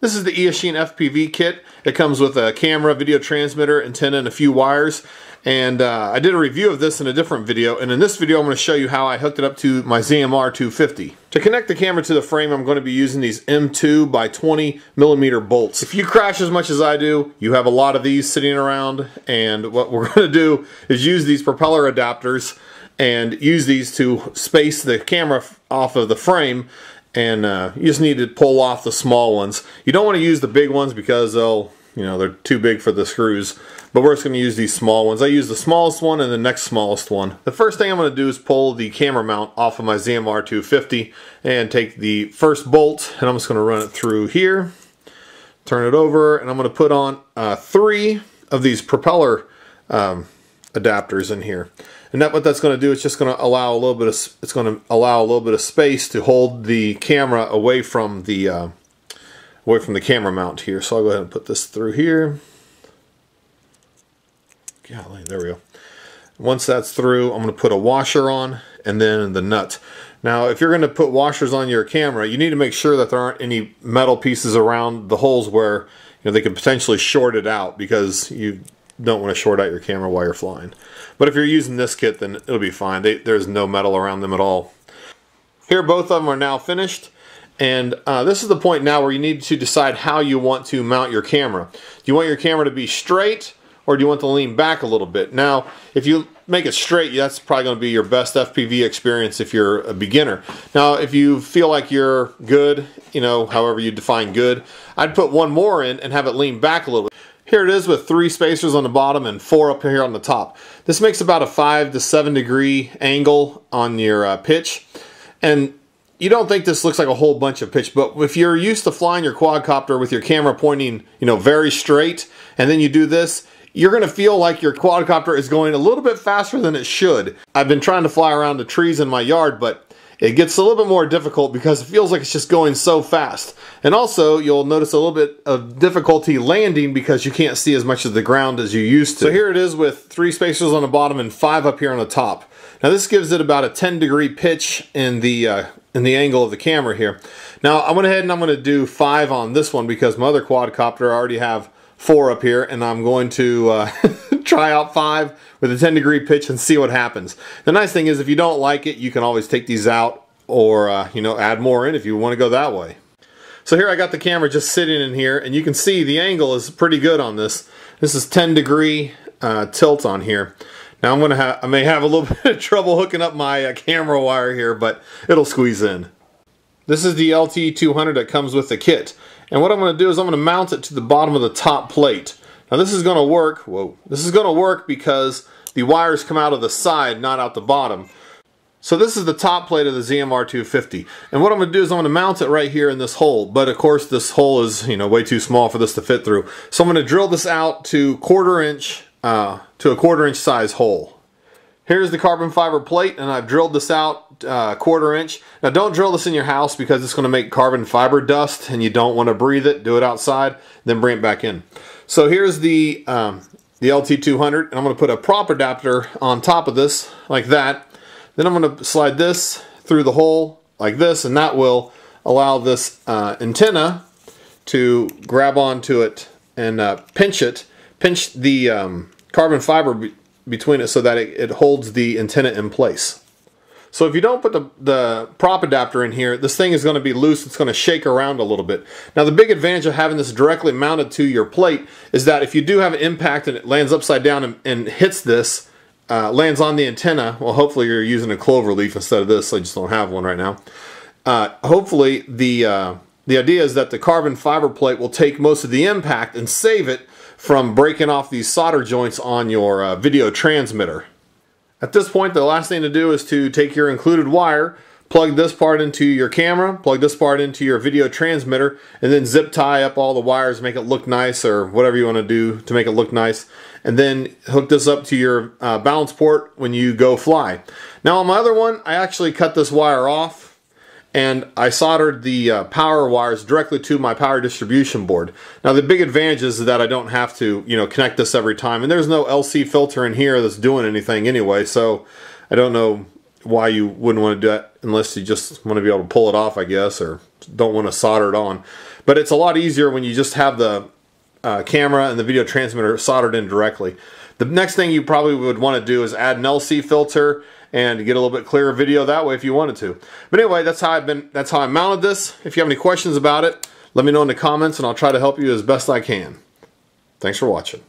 This is the Eachine FPV kit. It comes with a camera, video transmitter, antenna, and a few wires. And I did a review of this in a different video, and in this video I'm going to show you how I hooked it up to my ZMR250. To connect the camera to the frame, I'm going to be using these M2 by 20 millimeter bolts. If you crash as much as I do, you have a lot of these sitting around, and what we're going to do is use these propeller adapters and use these to space the camera off of the frame. And you just need to pull off the small ones. You don't want to use the big ones because they're too big for the screws. But we're just going to use these small ones. I use the smallest one and the next smallest one. The first thing I'm going to do is pull the camera mount off of my ZMR250 and take the first bolt, and I'm just going to run it through here, turn it over, and I'm going to put on 3 of these propeller adapters in here. And what that's going to do is just going to allow a little bit of space to hold the camera away from the camera mount here. So I'll go ahead and put this through here. Golly, there we go. Once that's through, I'm going to put a washer on and then the nut. Now, if you're going to put washers on your camera, you need to make sure that there aren't any metal pieces around the holes where they could potentially short it out, because you don't want to short out your camera while you're flying. But if you're using this kit, then it'll be fine. There's no metal around them at all. Here, both of them are now finished. And this is the point now where you need to decide how you want to mount your camera. Do you want your camera to be straight, or do you want to lean back a little bit? Now, if you make it straight, that's probably going to be your best FPV experience if you're a beginner. Now, if you feel like you're good, however you define good, I'd put one more in and have it lean back a little bit. Here it is with 3 spacers on the bottom and 4 up here on the top. This makes about a 5 to 7 degree angle on your pitch. And you don't think this looks like a whole bunch of pitch, but if you're used to flying your quadcopter with your camera pointing, very straight, and then you do this, you're going to feel like your quadcopter is going a little bit faster than it should. I've been trying to fly around the trees in my yard, but it gets a little bit more difficult because it feels like it's just going so fast. And also, you'll notice a little bit of difficulty landing because you can't see as much of the ground as you used to. So here it is with 3 spacers on the bottom and 5 up here on the top. Now this gives it about a 10 degree pitch in the angle of the camera here. Now I went ahead and I'm going to do 5 on this one because my other quadcopter I already have 4 up here, and I'm going to try out 5 with a 10 degree pitch and see what happens. The nice thing is, if you don't like it, you can always take these out or add more in if you want to go that way. So here I got the camera just sitting in here, and you can see the angle is pretty good on this. This is 10 degree tilt on here. Now I may have a little bit of trouble hooking up my camera wire here, but it'll squeeze in. This is the LT200 that comes with the kit. And what I'm going to do is I'm going to mount it to the bottom of the top plate. Now this is going to work. Whoa! This is going to work because the wires come out of the side, not out the bottom. So this is the top plate of the ZMR250. And what I'm going to do is I'm going to mount it right here in this hole. But of course this hole is way too small for this to fit through. So I'm going to drill this out to a quarter inch size hole. Here's the carbon fiber plate, and I've drilled this out 1/4 inch. Now don't drill this in your house because it's going to make carbon fiber dust and you don't want to breathe it. Do it outside, then bring it back in. So here's the LT200, and I'm going to put a prop adapter on top of this like that. Then I'm going to slide this through the hole like this, and that will allow this antenna to grab onto it and pinch the carbon fiber between it so that it holds the antenna in place. So if you don't put the prop adapter in here, this thing is going to be loose. It's going to shake around a little bit. Now the big advantage of having this directly mounted to your plate is that if you do have an impact and it lands upside down and hits this, lands on the antenna, well, hopefully you're using a clover leaf instead of this. I just don't have one right now. Hopefully the idea is that the carbon fiber plate will take most of the impact and save it from breaking off these solder joints on your video transmitter. At this point, the last thing to do is to take your included wire, plug this part into your camera, plug this part into your video transmitter, and then zip tie up all the wires, make it look nice, or whatever you want to do to make it look nice, and then hook this up to your balance port when you go fly. Now on my other one, I actually cut this wire off, and I soldered the power wires directly to my power distribution board. Now the big advantage is that I don't have to connect this every time, and there's no LC filter in here that's doing anything anyway, so I don't know why you wouldn't want to do that unless you just want to be able to pull it off, I guess, or don't want to solder it on. But it's a lot easier when you just have the camera and the video transmitter soldered in directly. The next thing you probably would want to do is add an LC filter and get a little bit clearer video that way if you wanted to. But anyway, that's how I mounted this. If you have any questions about it, let me know in the comments and I'll try to help you as best I can. Thanks for watching.